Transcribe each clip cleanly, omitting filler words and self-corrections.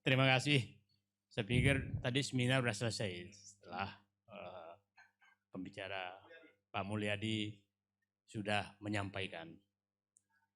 Terima kasih. Saya pikir tadi seminar sudah selesai setelah pembicara Pak Mulyadi sudah menyampaikan.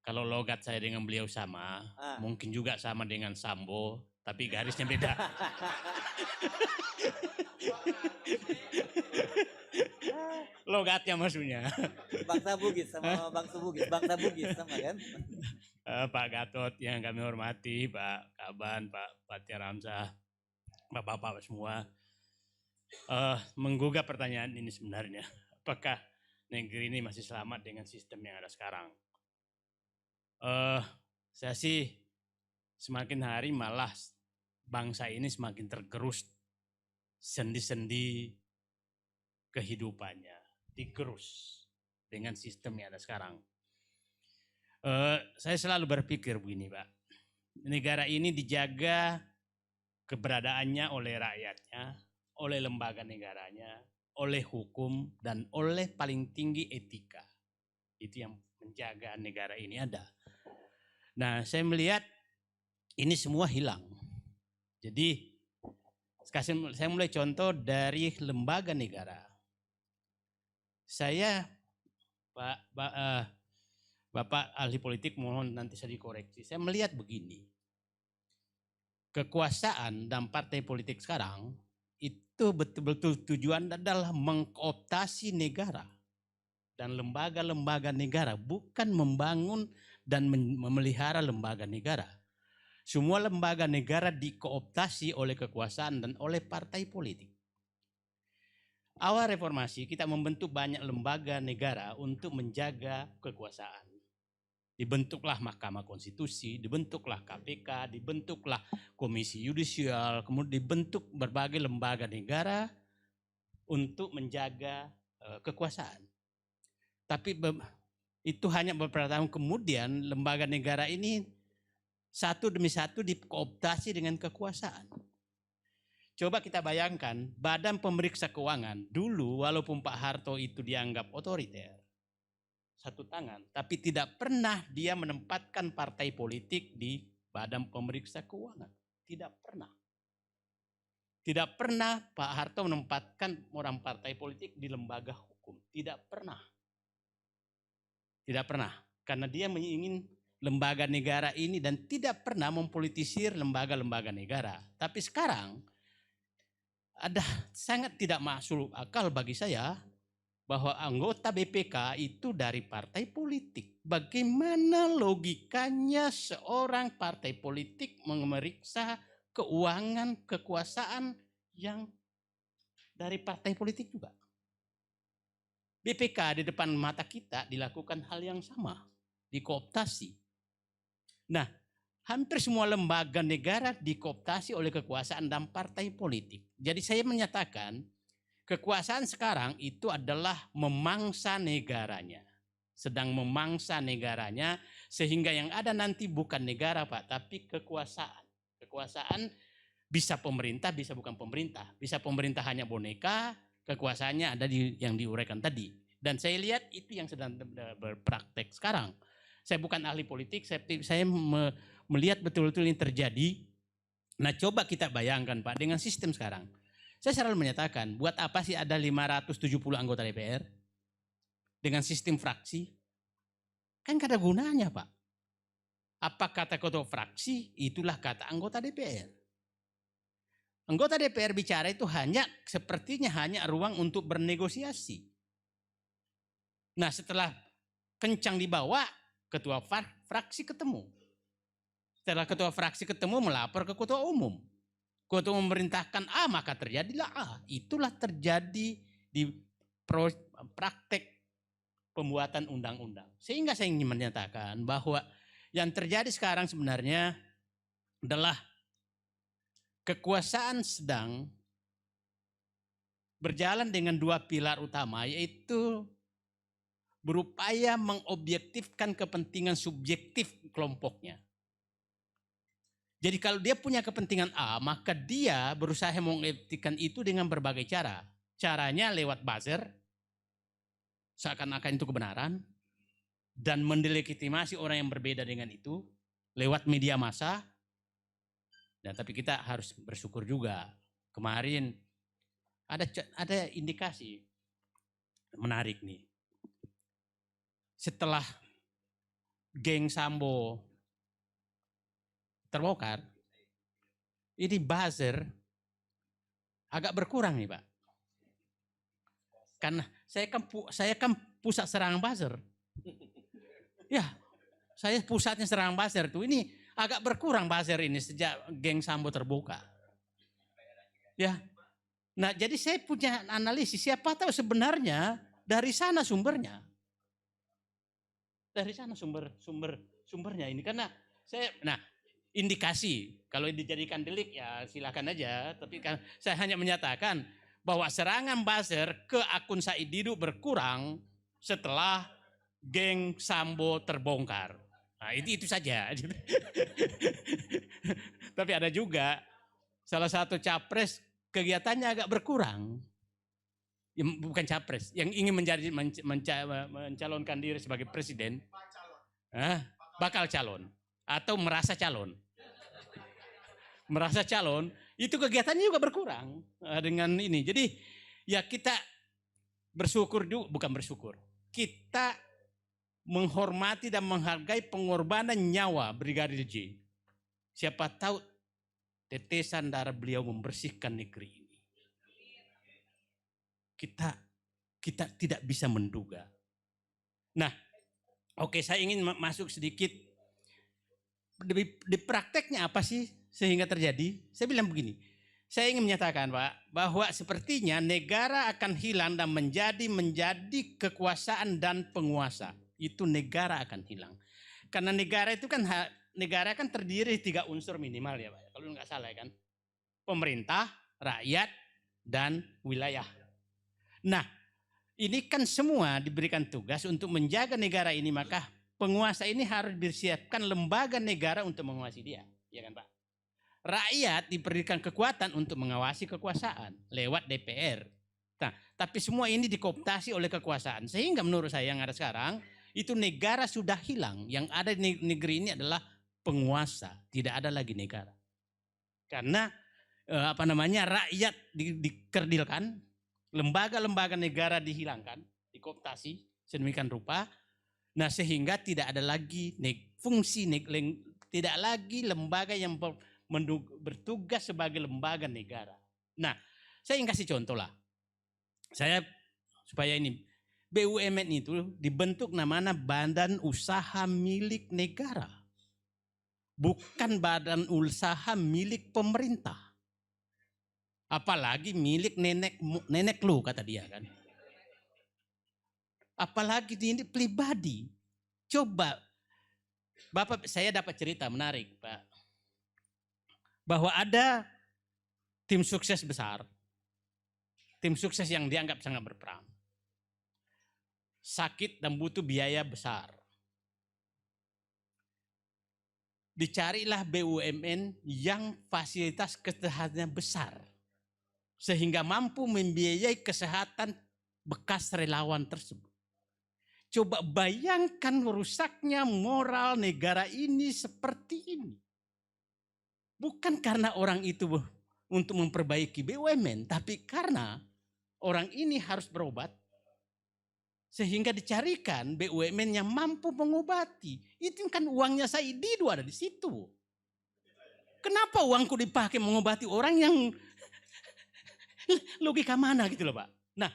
Kalau logat saya dengan beliau sama, mungkin juga sama dengan Sambo, tapi garisnya beda. Logatnya maksudnya. Bangsa Bugis sama bangsa Bugis, bangsa Bugis sama kan? Pak Gatot yang kami hormati, Pak Kaban, Pak Fathia Ramsah, Bapak-bapak semua. Menggugah pertanyaan ini sebenarnya, apakah negeri ini masih selamat dengan sistem yang ada sekarang? Saya sih semakin hari malah bangsa ini semakin tergerus sendi-sendi kehidupannya, digerus dengan sistem yang ada sekarang. Saya selalu berpikir begini, Pak, negara ini dijaga keberadaannya oleh rakyatnya, oleh lembaga negaranya, oleh hukum, dan oleh paling tinggi etika. Itu yang menjaga negara ini ada. Nah, saya melihat ini semua hilang. Jadi, saya mulai contoh dari lembaga negara. Saya, Bapak ahli politik, mohon nanti saya dikoreksi. Saya melihat begini. Kekuasaan dan partai politik sekarang itu betul-betul tujuan adalah mengkooptasi negara dan lembaga-lembaga negara, bukan membangun dan memelihara lembaga negara. Semua lembaga negara dikooptasi oleh kekuasaan dan oleh partai politik. Awal reformasi kita membentuk banyak lembaga negara untuk menjaga kekuasaan. Dibentuklah Mahkamah Konstitusi, dibentuklah KPK, dibentuklah Komisi Yudisial, kemudian dibentuk berbagai lembaga negara untuk menjaga kekuasaan. Tapi itu hanya beberapa tahun kemudian lembaga negara ini satu demi satu dikooptasi dengan kekuasaan. Coba kita bayangkan Badan Pemeriksa Keuangan dulu, walaupun Pak Harto itu dianggap otoriter, satu tangan, tapi tidak pernah dia menempatkan partai politik di Badan Pemeriksa Keuangan. Tidak pernah. Tidak pernah Pak Harto menempatkan orang partai politik di lembaga hukum. Tidak pernah. Tidak pernah. Karena dia ingin lembaga negara ini dan tidak pernah mempolitisir lembaga-lembaga negara. Tapi sekarang ada sangat tidak masuk akal bagi saya bahwa anggota BPK itu dari partai politik. Bagaimana logikanya seorang partai politik memeriksa keuangan kekuasaan yang dari partai politik juga? BPK di depan mata kita dilakukan hal yang sama, dikooptasi. Nah, hampir semua lembaga negara dikooptasi oleh kekuasaan dan partai politik. Jadi saya menyatakan kekuasaan sekarang itu adalah memangsa negaranya. Sedang memangsa negaranya sehingga yang ada nanti bukan negara, Pak, tapi kekuasaan. Kekuasaan bisa pemerintah, bisa bukan pemerintah. Bisa pemerintah hanya boneka, kekuasaannya ada yang diuraikan tadi. Dan saya lihat itu yang sedang berpraktek sekarang. Saya bukan ahli politik, saya melihat betul-betul ini terjadi. Nah, coba kita bayangkan, Pak, dengan sistem sekarang. Saya selalu menyatakan, buat apa sih ada 570 anggota DPR? Dengan sistem fraksi? Kan gak ada gunanya, Pak. Apa kata ketua fraksi, itulah kata anggota DPR. Anggota DPR bicara itu sepertinya hanya ruang untuk bernegosiasi. Nah, setelah kencang dibawa, ketua fraksi ketemu. Setelah ketua fraksi ketemu, melapor ke ketua umum. Ketua umum memerintahkan A, maka terjadilah A. Itulah terjadi di praktek pembuatan undang-undang. Sehingga saya ingin menyatakan bahwa yang terjadi sekarang sebenarnya adalah kekuasaan sedang berjalan dengan dua pilar utama, yaitu berupaya mengobjektifkan kepentingan subjektif kelompoknya. Jadi kalau dia punya kepentingan A, maka dia berusaha mengobjektifkan itu dengan berbagai cara. Caranya lewat buzzer, seakan-akan itu kebenaran, dan mendelegitimasi orang yang berbeda dengan itu, lewat media massa, Nah, tapi kita harus bersyukur juga. Kemarin ada indikasi menarik nih. Setelah geng Sambo terbongkar, ini buzzer agak berkurang nih Pak. Karena saya kan pusat serangan buzzer. Ya, saya pusatnya serangan buzzer tuh. Ini agak berkurang buzzer ini sejak geng Sambo terbuka. Ya. Nah, jadi saya punya analisis, siapa tahu sebenarnya dari sana sumbernya. Dari sana sumbernya ini, karena indikasi kalau dijadikan delik ya silakan aja, tapi kan saya hanya menyatakan bahwa serangan buzzer ke akun Said Didu berkurang setelah geng Sambo terbongkar. Nah, itu saja. Tapi ada juga salah satu capres kegiatannya agak berkurang. Ya, bukan capres, yang ingin mencalonkan diri sebagai presiden, bakal calon atau merasa calon. Merasa calon, itu kegiatannya juga berkurang dengan ini. Jadi ya kita bersyukur juga, bukan bersyukur. Kita menghormati dan menghargai pengorbanan nyawa Brigadir J. Siapa tahu tetesan darah beliau membersihkan negeri ini. Kita tidak bisa menduga. Nah, oke, saya ingin masuk sedikit di prakteknya apa sih sehingga terjadi? Saya bilang begini, saya ingin menyatakan Pak, bahwa sepertinya negara akan hilang dan menjadi kekuasaan dan penguasa. Itu negara akan hilang. Karena negara kan terdiri 3 unsur minimal ya Pak, kalau nggak salah kan. Pemerintah, rakyat, dan wilayah. Nah, ini kan semua diberikan tugas untuk menjaga negara ini, maka penguasa ini harus disiapkan lembaga negara untuk mengawasi dia, ya kan Pak? Rakyat diberikan kekuatan untuk mengawasi kekuasaan lewat DPR. Nah, tapi semua ini dikooptasi oleh kekuasaan, sehingga menurut saya yang ada sekarang itu negara sudah hilang. Yang ada di negeri ini adalah penguasa, tidak ada lagi negara. Karena rakyat dikerdilkan, lembaga-lembaga negara dihilangkan, dikooptasi sedemikian rupa. Nah, sehingga tidak ada lagi tidak lagi lembaga yang bertugas sebagai lembaga negara. Nah, saya ingin kasih contoh lah. Supaya ini BUMN itu dibentuk namanya Badan Usaha Milik Negara. Bukan badan usaha milik pemerintah. Apalagi milik nenek lu kata dia kan. Apalagi ini pribadi. Coba Bapak, saya dapat cerita menarik Pak. Bahwa ada tim sukses besar. Tim sukses yang dianggap sangat berperan. Sakit dan butuh biaya besar. Dicarilah BUMN yang fasilitas kesehatannya besar. Sehingga mampu membiayai kesehatan bekas relawan tersebut. Coba bayangkan rusaknya moral negara ini seperti ini. Bukan karena orang itu untuk memperbaiki BUMN, tapi karena orang ini harus berobat. Sehingga dicarikan BUMN yang mampu mengobati. Itu kan uangnya Said Didu ada di situ. Kenapa uangku dipakai mengobati orang yang logika mana gitu loh Pak. Nah,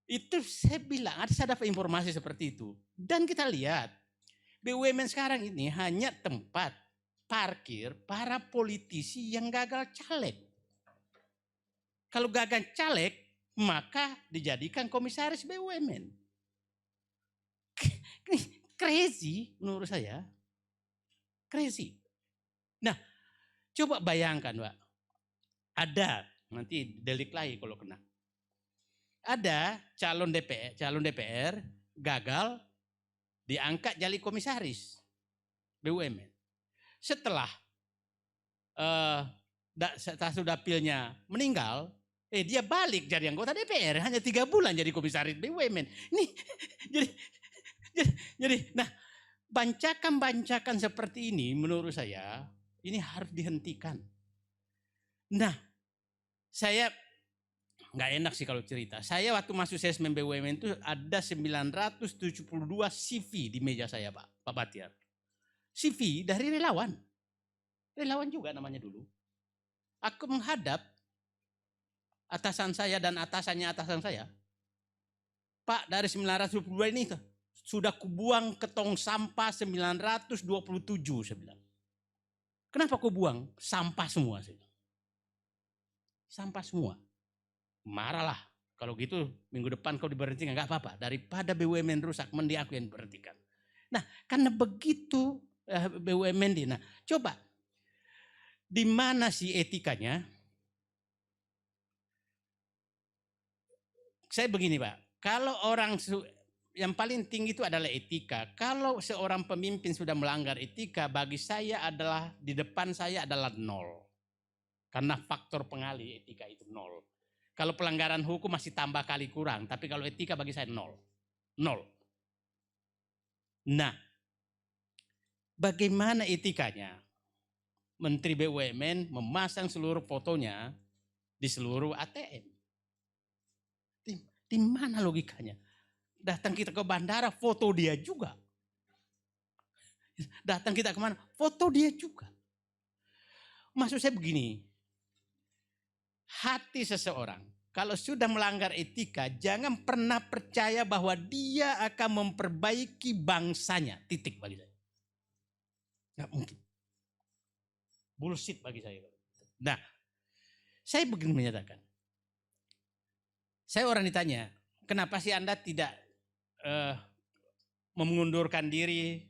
itu saya bilang, saya dapat informasi seperti itu. Dan kita lihat, BUMN sekarang ini hanya tempat parkir para politisi yang gagal caleg. Kalau gagal caleg, maka dijadikan komisaris BUMN. Crazy menurut saya. Crazy. Nah, coba bayangkan Pak. Ada, nanti delik lagi kalau kena. Ada calon DPR gagal diangkat jadi komisaris BUMN. Setelah Sudapilnya meninggal, dia balik jadi anggota DPR hanya 3 bulan jadi komisaris BUMN. Ini jadi nah bancakan seperti ini menurut saya ini harus dihentikan. Nah, saya nggak enak sih kalau cerita. Saya waktu masuk sesmen BUMN itu ada 972 CV di meja saya, Pak Batiar. CV dari relawan. Relawan juga namanya dulu. Aku menghadap atasan saya dan atasan saya. Pak, dari 922 ini sudah kubuang ke tong sampah 927, saya bilang. Kenapa kau buang? Sampah semua. Saya bilang. Sampah semua. Marahlah. Kalau gitu minggu depan kau diberhentikan, nggak apa-apa. Daripada BUMN rusak, mending aku yang berhentikan. Nah, karena begitu BUMN di. Nah, coba di mana sih etikanya? Saya begini, Pak. Kalau orang yang paling tinggi itu adalah etika. Kalau seorang pemimpin sudah melanggar etika, bagi saya adalah di depan saya adalah 0. Karena faktor pengalih etika itu 0. Kalau pelanggaran hukum masih tambah kali kurang, tapi kalau etika bagi saya 0. 0. Nah, bagaimana etikanya? Menteri BUMN memasang seluruh fotonya di seluruh ATM. Di mana logikanya? Datang kita ke bandara, foto dia juga. Datang kita kemana, foto dia juga. Maksud saya begini, hati seseorang kalau sudah melanggar etika, jangan pernah percaya bahwa dia akan memperbaiki bangsanya. Titik bagi saya. Nggak mungkin. Bullshit bagi saya. Nah, saya begini menyatakan. Saya orang ditanya, kenapa sih Anda tidak mengundurkan diri?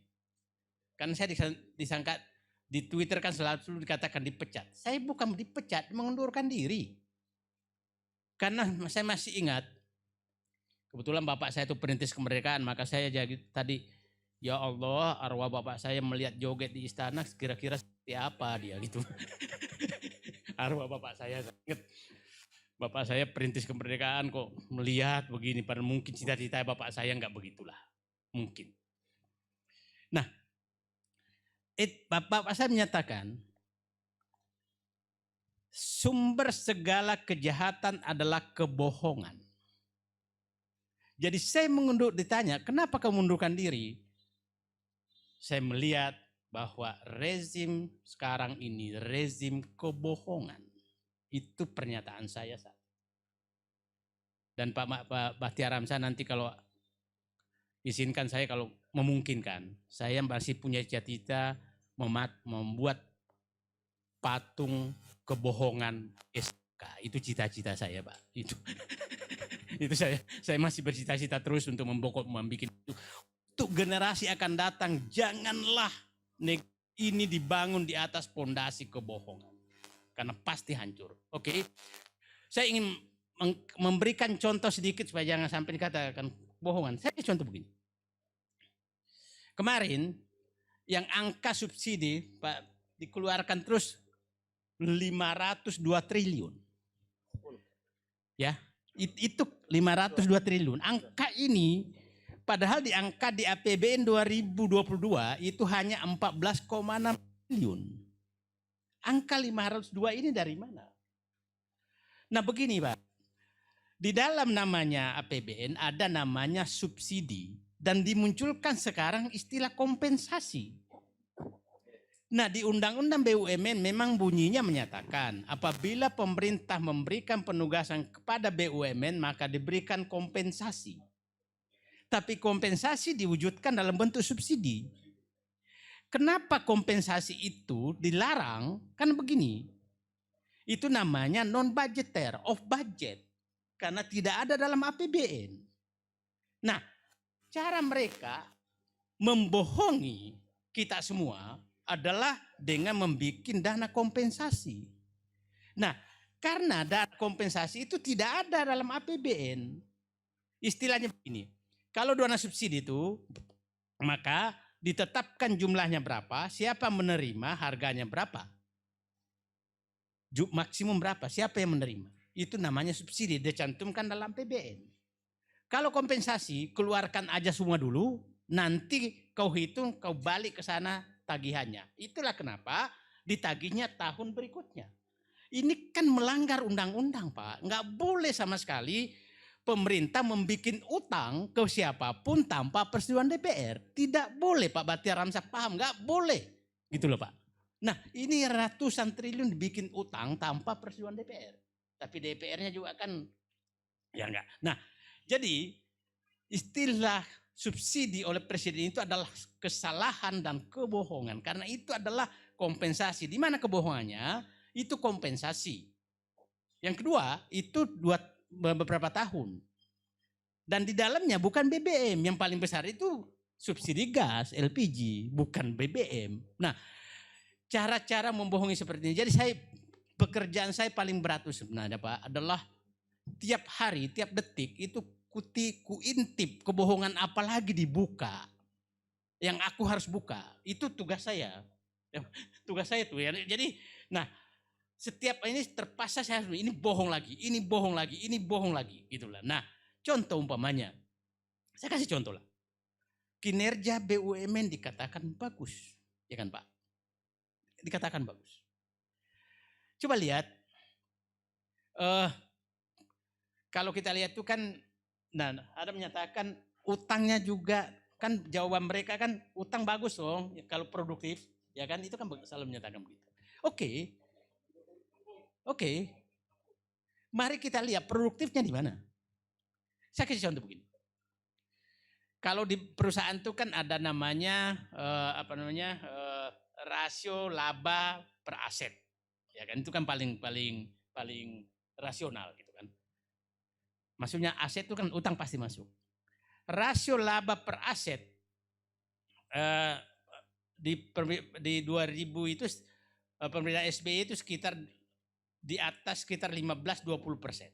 Kan saya disangka di Twitter kan selalu dikatakan dipecat. Saya bukan dipecat, mengundurkan diri. Karena saya masih ingat, kebetulan bapak saya itu perintis kemerdekaan, maka saya jadi tadi, ya Allah, arwah bapak saya melihat joget di istana, kira-kira seperti apa dia gitu. Arwah bapak saya ingat. Bapak saya perintis kemerdekaan kok melihat begini, padahal mungkin cita-cita bapak saya enggak begitulah. Mungkin. Nah, bapak saya menyatakan, sumber segala kejahatan adalah kebohongan. Jadi saya ditanya, kenapa kamu mengundurkan diri? Saya melihat bahwa rezim sekarang ini rezim kebohongan. Itu pernyataan saya. Dan Pak Bahtiar Hamzah nanti kalau izinkan saya, kalau memungkinkan, saya masih punya cita-cita membuat patung kebohongan SK. Itu cita-cita saya, Pak. Itu saya masih bercita-cita terus untuk membuat itu. Untuk generasi akan datang, janganlah ini dibangun di atas pondasi kebohongan. Karena pasti hancur. Oke. Saya ingin memberikan contoh sedikit supaya jangan sampai dikatakan bohongan. Saya contoh begini. Kemarin yang angka subsidi Pak dikeluarkan terus 502 triliun. Ya, itu 502 triliun. Angka ini padahal di angka di APBN 2022 itu hanya 14,6 triliun. Angka 502 ini dari mana? Nah begini Pak, di dalam namanya APBN ada namanya subsidi dan dimunculkan sekarang istilah kompensasi. Nah di Undang-Undang BUMN memang bunyinya menyatakan apabila pemerintah memberikan penugasan kepada BUMN maka diberikan kompensasi. Tapi kompensasi diwujudkan dalam bentuk subsidi. Kenapa kompensasi itu dilarang? Kan begini, itu namanya non-budgeter, off budget. Karena tidak ada dalam APBN. Nah, cara mereka membohongi kita semua adalah dengan membuat dana kompensasi. Nah, karena dana kompensasi itu tidak ada dalam APBN. Istilahnya begini, kalau dana subsidi itu, maka ditetapkan jumlahnya berapa, siapa menerima, harganya berapa. Maksimum berapa, siapa yang menerima. Itu namanya subsidi, dicantumkan dalam APBN. Kalau kompensasi, keluarkan aja semua dulu, nanti kau hitung, kau balik ke sana tagihannya. Itulah kenapa ditagihnya tahun berikutnya. ini kan melanggar undang-undang Pak. Nggak boleh sama sekali pemerintah membuat utang ke siapapun tanpa persetujuan DPR. Tidak boleh Pak Bahtiar Ramsah paham, nggak boleh. Gitu loh Pak. Nah ini ratusan triliun dibikin utang tanpa persetujuan DPR. Tapi DPR-nya juga kan ya enggak. Nah jadi istilah subsidi oleh presiden itu adalah kesalahan dan kebohongan. Karena itu adalah kompensasi. Di mana kebohongannya? Itu kompensasi. Yang kedua, itu beberapa tahun. Dan di dalamnya bukan BBM. Yang paling besar itu subsidi gas, LPG, bukan BBM. Nah, cara-cara membohongi seperti ini. Jadi pekerjaan saya paling berat sebenarnya Pak adalah tiap hari, tiap detik itu kuintip kebohongan apa lagi dibuka. Yang aku harus buka. Itu tugas saya. Tugas saya tuh ya. Jadi, nah setiap ini terpaksa saya harus ini bohong lagi, ini bohong lagi, ini bohong lagi. Gitulah. Nah contoh umpamanya. Saya kasih contoh lah. Kinerja BUMN dikatakan bagus. Ya kan Pak? Dikatakan bagus. Coba lihat. Kalau kita lihat itu kan, nah ada menyatakan utangnya juga kan jawaban mereka kan utang bagus dong kalau produktif ya kan itu kan selalu menyatakan begitu. Oke. Mari kita lihat produktifnya di mana. Saya kasih contoh begini. Kalau di perusahaan itu kan ada namanya rasio laba per aset. Ya kan itu kan paling rasional gitu kan. Maksudnya aset itu kan utang pasti masuk. Rasio laba per aset di 2000 itu pemerintah SBY itu sekitar di atas sekitar 15-20%.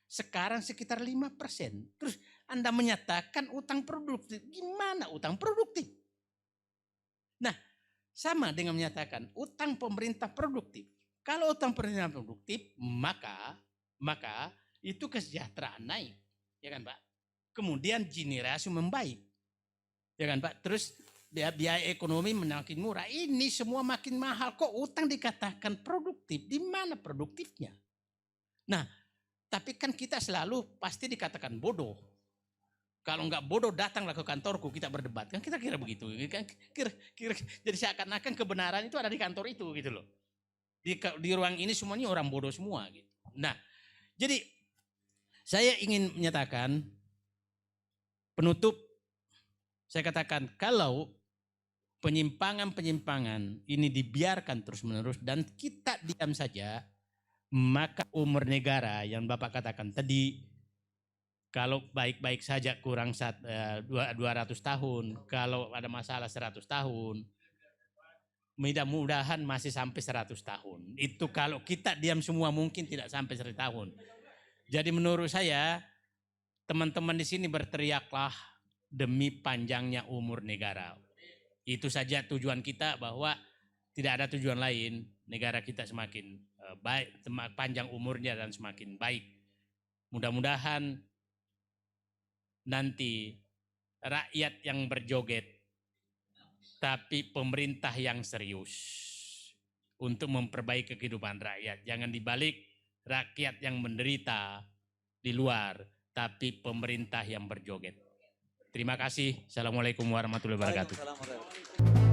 Sekarang sekitar 5%. Terus Anda menyatakan utang produktif. Gimana utang produktif? Nah, sama dengan menyatakan utang pemerintah produktif. Kalau utang pemerintah produktif, maka itu kesejahteraan naik, ya kan Pak? Kemudian Gini rasio membaik, ya kan Pak? Terus biaya ekonomi makin murah. Ini semua makin mahal. Kok utang dikatakan produktif? Di mana produktifnya? Nah, tapi kan kita selalu pasti dikatakan bodoh. Kalau nggak bodoh datanglah ke kantorku kita berdebat. Kan kita kira begitu. Kan jadi seakan-akan kebenaran itu ada di kantor itu gitu loh. Di ruang ini semuanya orang bodoh semua gitu. Nah, jadi saya ingin menyatakan penutup, saya katakan kalau penyimpangan-penyimpangan ini dibiarkan terus-menerus dan kita diam saja, maka umur negara yang Bapak katakan tadi, kalau baik-baik saja kurang 200 tahun, kalau ada masalah 100 tahun, mudah-mudahan masih sampai 100 tahun. Itu kalau kita diam semua mungkin tidak sampai 100 tahun. Jadi menurut saya teman-teman di sini berteriaklah demi panjangnya umur negara. Itu saja tujuan kita bahwa tidak ada tujuan lain. Negara kita semakin baik, semakin panjang umurnya dan semakin baik. Mudah-mudahan nanti rakyat yang berjoget, tapi pemerintah yang serius untuk memperbaiki kehidupan rakyat. Jangan dibalik rakyat yang menderita di luar, tapi pemerintah yang berjoget. Terima kasih. Assalamualaikum warahmatullahi wabarakatuh. Waalaikumsalam warahmatullahi wabarakatuh.